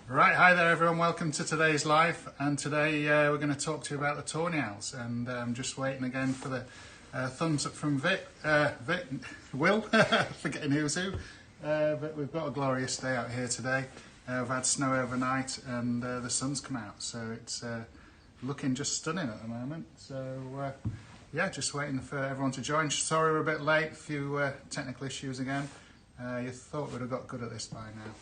Right, hi there everyone, welcome to today's live, and today we're going to talk to you about the Toenails, and I'm just waiting again for the thumbs up from Will, forgetting who's who, but we've got a glorious day out here today. We've had snow overnight and the sun's come out, so it's looking just stunning at the moment, so yeah, just waiting for everyone to join. Sorry we're a bit late, a few technical issues again. You thought we'd have got good at this by now.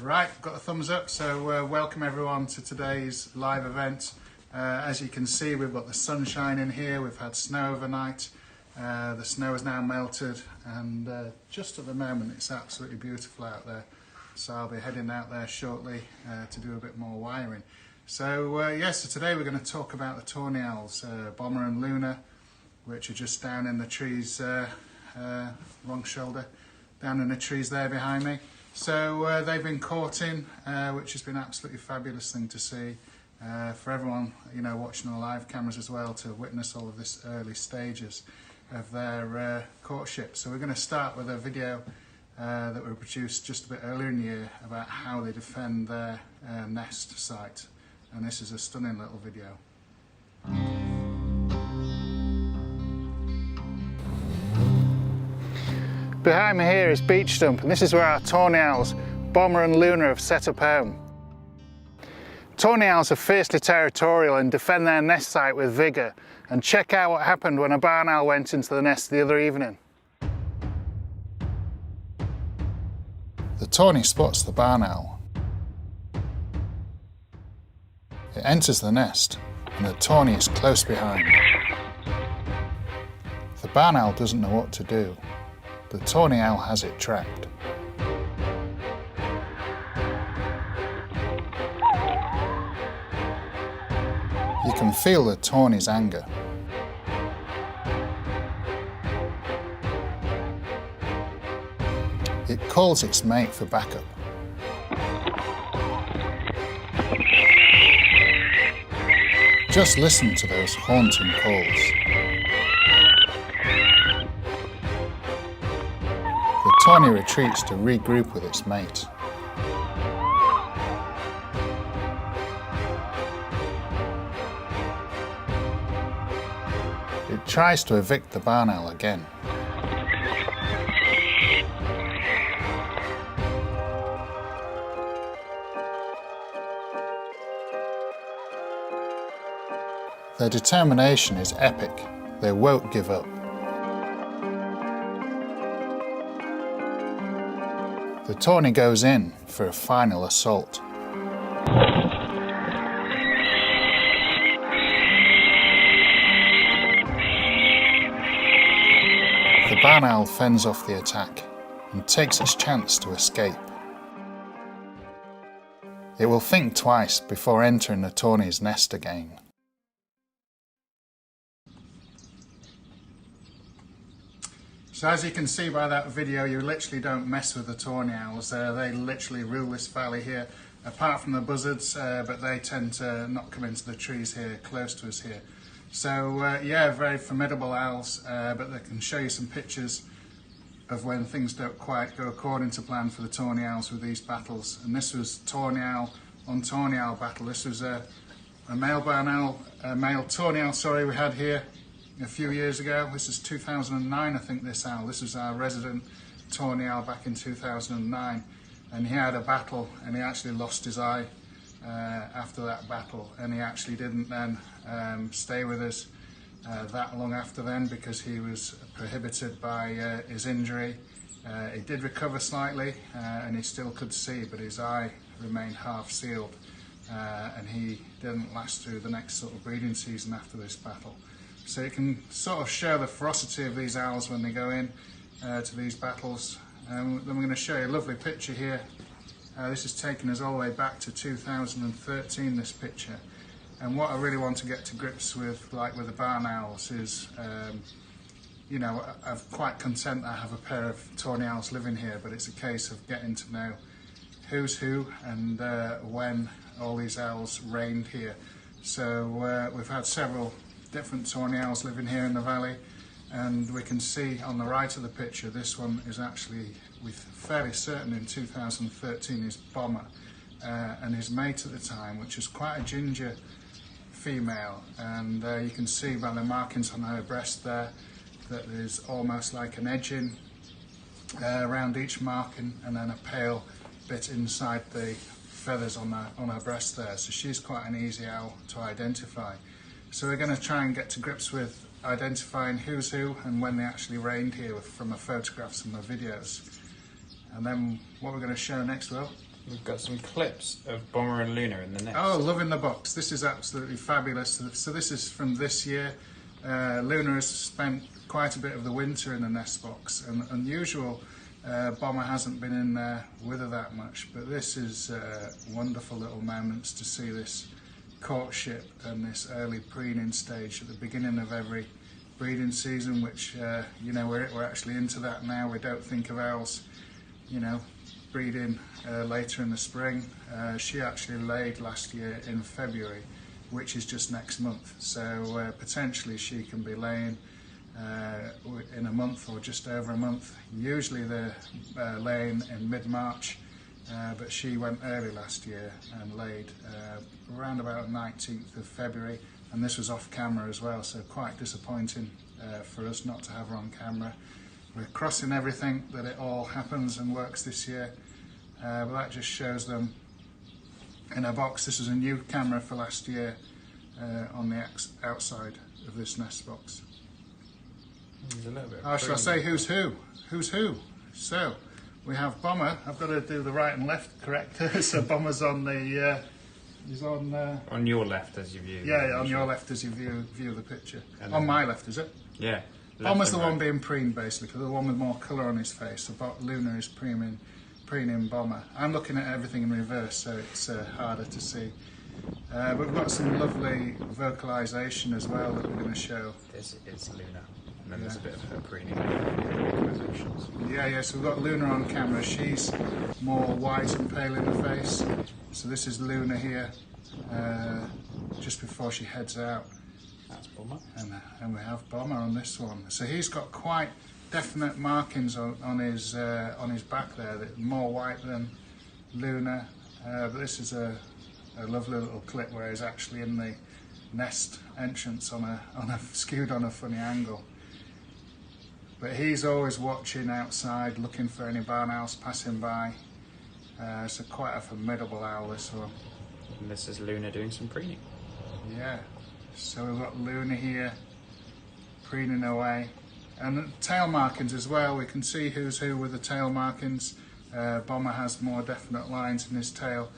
Right, got a thumbs up, so welcome everyone to today's live event. As you can see, we've got the sunshine in here, we've had snow overnight, the snow is now melted, and just at the moment it's absolutely beautiful out there. So I'll be heading out there shortly to do a bit more wiring. So yes, so today we're going to talk about the Toenails, Bomber and Luna, which are just down in the trees, wrong shoulder, down in the trees there behind me. So they've been courting, which has been an absolutely fabulous thing to see for everyone, you know, watching on live cameras as well, to witness all of this early stages of their courtship. So we're going to start with a video that we produced just a bit earlier in the year about how they defend their nest site, and this is a stunning little video. Behind me here is Beech Stump, and this is where our Toenails, Bomber and Luna, have set up home. Toenails are fiercely territorial and defend their nest site with vigour, and check out what happened when a barn owl went into the nest the other evening. The Tawny spots the barn owl. It enters the nest, and the Tawny is close behind. The barn owl doesn't know what to do. The Tawny owl has it tracked. You can feel the Tawny's anger. It calls its mate for backup. Just listen to those haunting calls. The Tawny retreats to regroup with its mate. It tries to evict the barn owl again. Their determination is epic. They won't give up. The Tawny goes in for a final assault. The barn owl fends off the attack and takes its chance to escape. It will think twice before entering the Tawny's nest again. So as you can see by that video, you literally don't mess with the Tawny owls. They literally rule this valley here, apart from the buzzards, but they tend to not come into the trees here, close to us here. So yeah, very formidable owls, but they can show you some pictures of when things don't quite go according to plan for the Tawny owls with these battles. And this was Tawny owl on Tawny owl battle. This was a male barn owl, a male Tawny owl, sorry, we had here a few years ago. This is 2009, I think, this owl. This was our resident Tawny owl back in 2009, and he had a battle and he actually lost his eye after that battle, and he actually didn't then stay with us that long after then, because he was prohibited by his injury. He did recover slightly and he still could see, but his eye remained half sealed, and he didn't last through the next sort of breeding season after this battle. So you can sort of show the ferocity of these owls when they go in to these battles. Then we're going to show you a lovely picture here. This is taken us all the way back to 2013, this picture. And what I really want to get to grips with, like with the barn owls, is, you know, I'm quite content that I have a pair of Tawny owls living here, but it's a case of getting to know who's who and when all these owls reigned here. So we've had several different Tawny owls living here in the valley, and we can see on the right of the picture, this one is actually, we're fairly certain, in 2013 is Bomber, and his mate at the time, which was quite a ginger female, and you can see by the markings on her breast there that there's almost like an edging around each marking, and then a pale bit inside the feathers on her breast there. So she's quite an easy owl to identify. So we're going to try and get to grips with identifying who's who and when they actually reigned here from the photographs and the videos. And then what we're going to show next, Will? We've got some clips of Bomber and Luna in the nest. Oh, loving the box. This is absolutely fabulous. So this is from this year. Luna has spent quite a bit of the winter in the nest box, and unusual. Bomber hasn't been in there with her that much, but this is wonderful little moments to see this courtship and this early preening stage at the beginning of every breeding season, which you know, we're actually into that now. We don't think of owls, you know, breeding later in the spring. She actually laid last year in February, which is just next month, so potentially she can be laying in a month or just over a month. Usually they're laying in mid-March, but she went early last year and laid around about 19th of February, and this was off camera as well, so quite disappointing for us not to have her on camera. We're crossing everything that it all happens and works this year, but that just shows them in a box. This is a new camera for last year on the outside of this nest box. There's a little bit Oh, shall I say who's who? Who's who? So, we have Bomber. I've got to do the right and left correct. So Bomber's on the... he's on your left as you view. Yeah, on your left as you view the picture. On my left, is it? Yeah. Bomber's the one being preened, basically, the one with more colour on his face. So Luna is preening Bomber. I'm looking at everything in reverse, so it's harder to see. But we've got some lovely vocalisation as well that we're going to show. This is Luna. And then there's a bit of her preening vocalisations. Yeah, so we've got Luna on camera. She's more white and pale in the face. So this is Luna here, just before she heads out. That's Bomber. And we have Bomber on this one. So he's got quite definite markings on his back there, that more white than Luna. But this is a lovely little clip where he's actually in the nest entrance skewed on a funny angle. But he's always watching outside, looking for any barn owls passing by. So quite a formidable owl, this one. And this is Luna doing some preening. Yeah. So we've got Luna here, preening away. And the tail markings as well, we can see who's who with the tail markings. Bomber has more definite lines in his tail.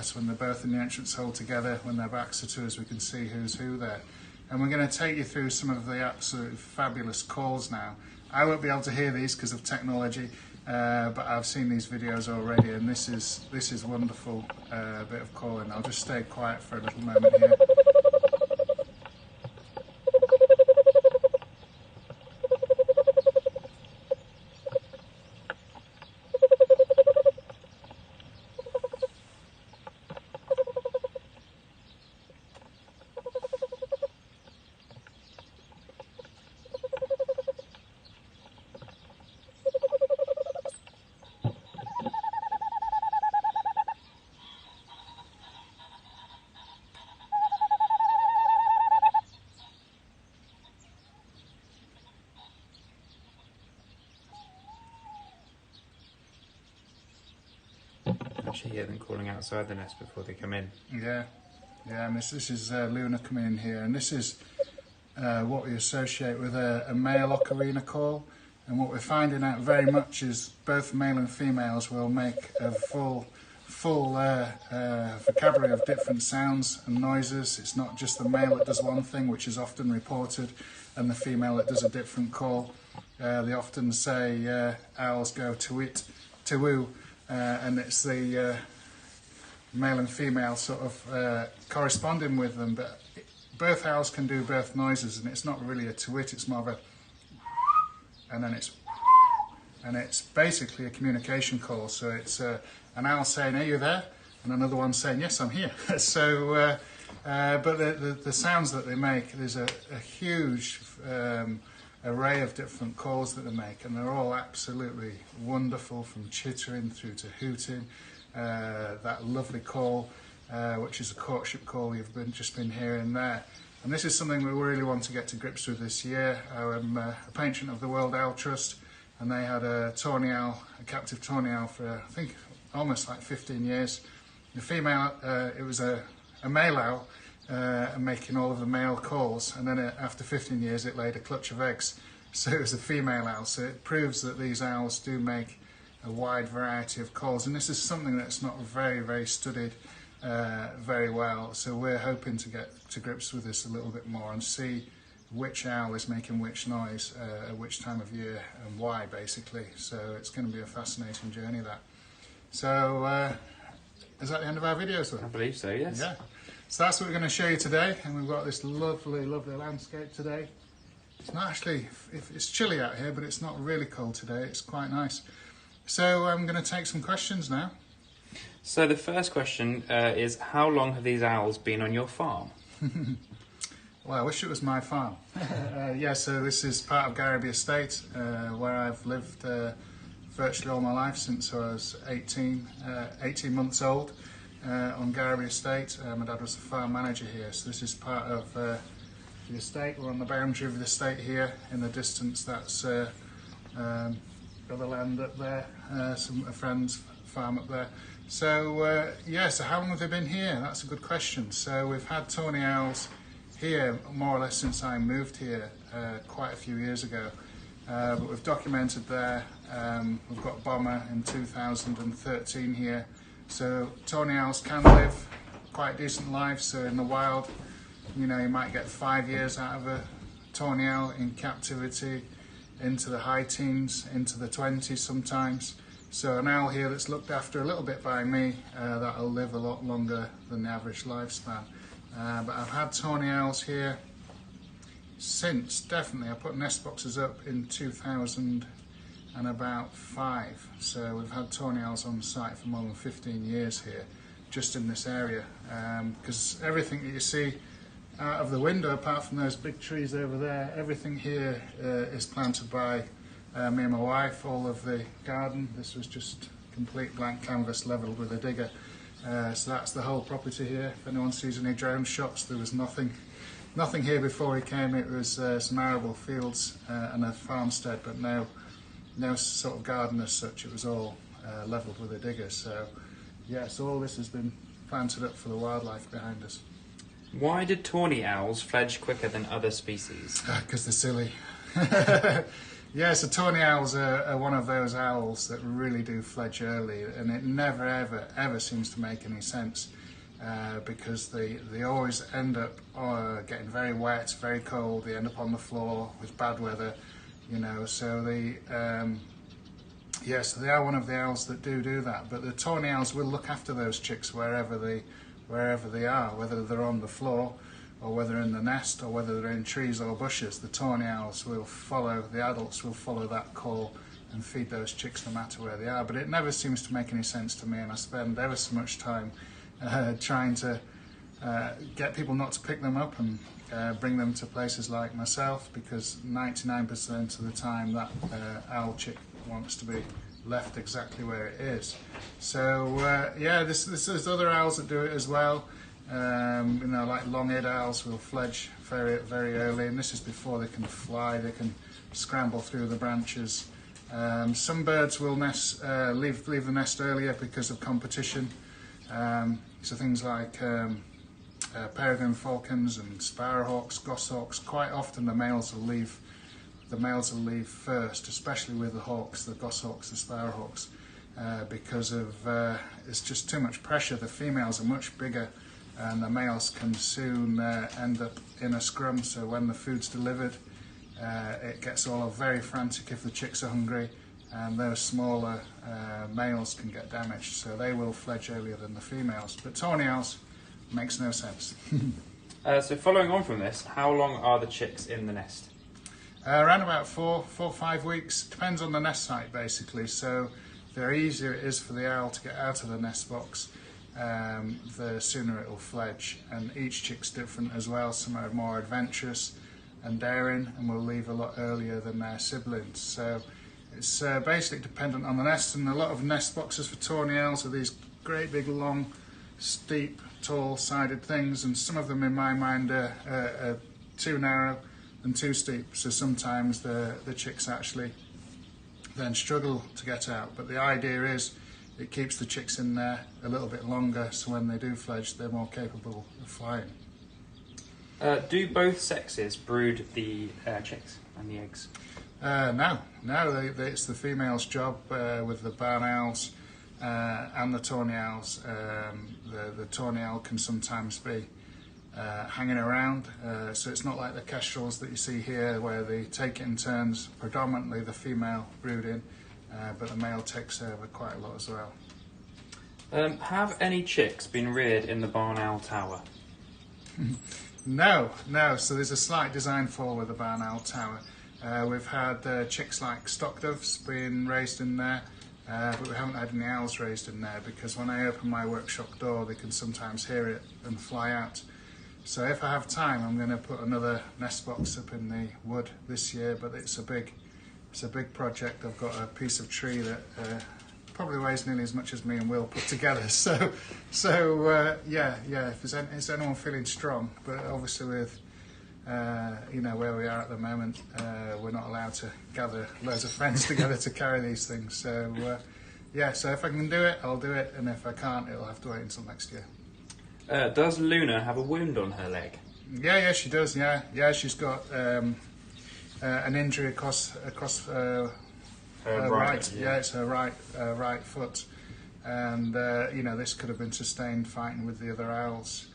So when they're both in the entrance hole together, when their backs are to us, we can see who's who there. And we're going to take you through some of the absolutely fabulous calls now. I won't be able to hear these because of technology, but I've seen these videos already, and this is wonderful bit of calling. I'll just stay quiet for a little moment here. Actually hear them calling outside the nest before they come in. Yeah, and this is Luna coming in here, and this is what we associate with a male ocarina call. And what we're finding out very much is both male and females will make a full vocabulary of different sounds and noises. It's not just the male that does one thing, which is often reported, and the female that does a different call. They often say owls go to-it, to-woo, and it's the male and female sort of corresponding with them, but both owls can do both noises, and it's not really a to-it, it's more of a, and then it's basically a communication call. So it's an owl saying, "Are you there?" and another one saying, "Yes, I'm here." So, but the sounds that they make, there's a huge array of different calls that they make, and they're all absolutely wonderful, from chittering through to hooting, that lovely call, which is a courtship call you've just been hearing there. And this is something we really want to get to grips with this year. I'm a patron of the World Owl Trust, and they had a tawny owl, a captive tawny owl for I think almost like 15 years. The female, it was a male owl making all of the male calls, and then after 15 years it laid a clutch of eggs. So it was a female owl. So it proves that these owls do make a wide variety of calls, and this is something that's not very studied very well. So we're hoping to get to grips with this a little bit more and see which owl is making which noise at which time of year and why, basically. So it's going to be a fascinating journey, that. So is that the end of our video, sir? I believe so, yes. Yeah. So that's what we're going to show you today, and we've got this lovely landscape today. It's not actually, it's chilly out here, but it's not really cold today. It's quite nice. So I'm going to take some questions now. So the first question is, how long have these owls been on your farm? Well, I wish it was my farm. Yeah, so this is part of Garraby Estate, where I've lived virtually all my life since I was 18 months old on Garraby Estate. My dad was the farm manager here, so this is part of the estate. We're on the boundary of the estate here. In the distance, that's other land up there, a friend's farm up there. So yeah, so how long have they been here? That's a good question. So we've had tawny owls here more or less since I moved here quite a few years ago, but we've documented there. We've got Bomber in 2013 here. So tawny owls can live quite decent lives. So in the wild, you know, you might get 5 years out of a tawny owl in captivity, into the high teens, into the 20s sometimes. So an owl here that's looked after a little bit by me, that'll live a lot longer than the average lifespan. But I've had tawny owls here since, definitely. I put nest boxes up in 2005. So we've had tawny owls on site for more than 15 years here, just in this area. Because everything that you see out of the window, apart from those big trees over there, everything here is planted by me and my wife. All of the garden, this was just complete blank canvas levelled with a digger. So that's the whole property here. If anyone sees any drone shots, there was nothing here before we came. It was some arable fields and a farmstead, but no sort of garden as such. It was all levelled with a digger. So yeah, so all this has been planted up for the wildlife behind us. Why did tawny owls fledge quicker than other species? Because they're silly. Yeah, so tawny owls are one of those owls that really do fledge early, and it never ever seems to make any sense because they always end up getting very wet, very cold. They end up on the floor with bad weather, you know. So they so they are one of the owls that do that. But the tawny owls will look after those chicks wherever they are, whether they're on the floor or whether in the nest or whether they're in trees or bushes. The tawny owls will follow, the adults will follow that call and feed those chicks no matter where they are. But it never seems to make any sense to me, and I spend ever so much time trying to get people not to pick them up and bring them to places like myself, because 99% of the time that owl chick wants to be left exactly where it is. So yeah, there's other owls that do it as well. You know, like long-eared owls will fledge very early, and this is before they can fly. They can scramble through the branches. Some birds will leave the nest earlier because of competition. So things like peregrine falcons and sparrowhawks, goshawks. Quite often the males will leave first, especially with the hawks, the goshawks, the sparrowhawks, because of it's just too much pressure. The females are much bigger, and the males can soon end up in a scrum. So when the food's delivered, it gets all very frantic if the chicks are hungry, and those smaller males can get damaged. So they will fledge earlier than the females. But tawny owls makes no sense. So following on from this, how long are the chicks in the nest? Around about 4 or 5 weeks. Depends on the nest site, basically. So the easier it is for the owl to get out of the nest box, the sooner it will fledge. And each chick's different as well. Some are more adventurous and daring and will leave a lot earlier than their siblings. So it's basically dependent on the nest, and a lot of nest boxes for tawny owls are these great big long, steep, tall-sided things, and some of them in my mind are too narrow and too steep, so sometimes the chicks actually then struggle to get out. But the idea is it keeps the chicks in there a little bit longer, so when they do fledge they're more capable of flying. Do both sexes brood the chicks and the eggs? No, it's the female's job with the barn owls and the Toenails. The Toenail can sometimes be hanging around, so it's not like the kestrels that you see here where they take it in turns, predominantly the female brooding, but the male takes over quite a lot as well. Have any chicks been reared in the barn owl tower? No, so there's a slight design flaw with the barn owl tower. We've had chicks like stock doves being raised in there, but we haven't had any owls raised in there because when I open my workshop door they can sometimes hear it and fly out. So if I have time I'm going to put another nest box up in the wood this year, but it's a big project. I've got a piece of tree that probably weighs nearly as much as me and Will put together. So yeah. Is anyone feeling strong? But obviously with where we are at the moment, we're not allowed to gather loads of friends together to carry these things. So so if I can do it, I'll do it, and if I can't, it'll have to wait until next year. Does Luna have a wound on her leg? Yeah, she does. Yeah, she's got an injury across her right. Yeah, it's her right foot, and this could have been sustained fighting with the other owls.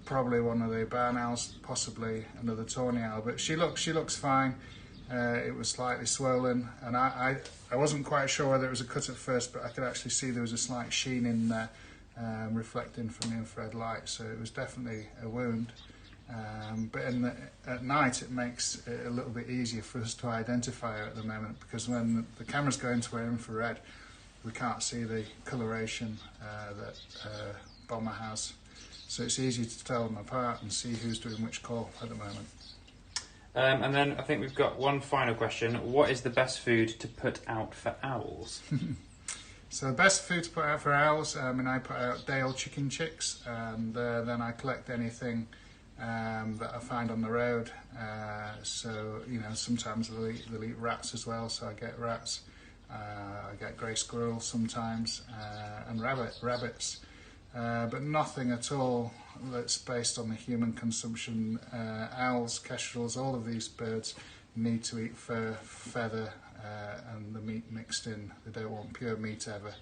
Probably one of the barn owls, possibly another tawny owl, but she looks fine. It was slightly swollen, and I wasn't quite sure whether it was a cut at first, but I could actually see there was a slight sheen in there, reflecting from the infrared light, so it was definitely a wound. But at night it makes it a little bit easier for us to identify her at the moment, because when the cameras go into her infrared we can't see the coloration that Bomber has, so it's easy to tell them apart and see who's doing which call at the moment. And then I think we've got one final question. What is the best food to put out for owls? So the best food to put out for owls, I put out Dale chicken chicks, and then I collect anything that I find on the road. Sometimes they'll eat rats as well, so I get rats. I get grey squirrels sometimes, and rabbits. But nothing at all that's based on the human consumption. Owls, kestrels, all of these birds need to eat fur, feather, and the meat mixed in. They don't want pure meat ever,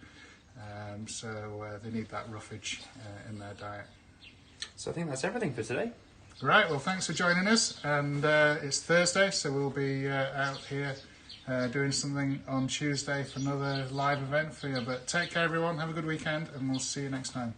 so they need that roughage in their diet. So I think that's everything for today. Right, well thanks for joining us, and it's Thursday, so we'll be out here doing something on Tuesday for another live event for you. But take care everyone, have a good weekend, and we'll see you next time.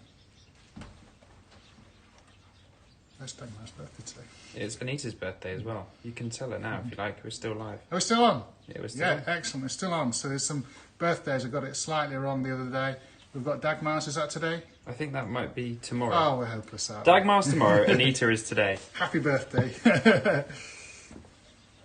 It's Dagmar's birthday today. It's Anita's birthday as well. You can tell it now if you like. We're still live. Oh, we're still on? Yeah, we're still on. Excellent, we're still on. So there's some birthdays. I got it slightly wrong the other day. We've got Dagmar's, is that today? I think that might be tomorrow. Oh, we're hopeless out. Dagmar's tomorrow, Anita is today. Happy birthday.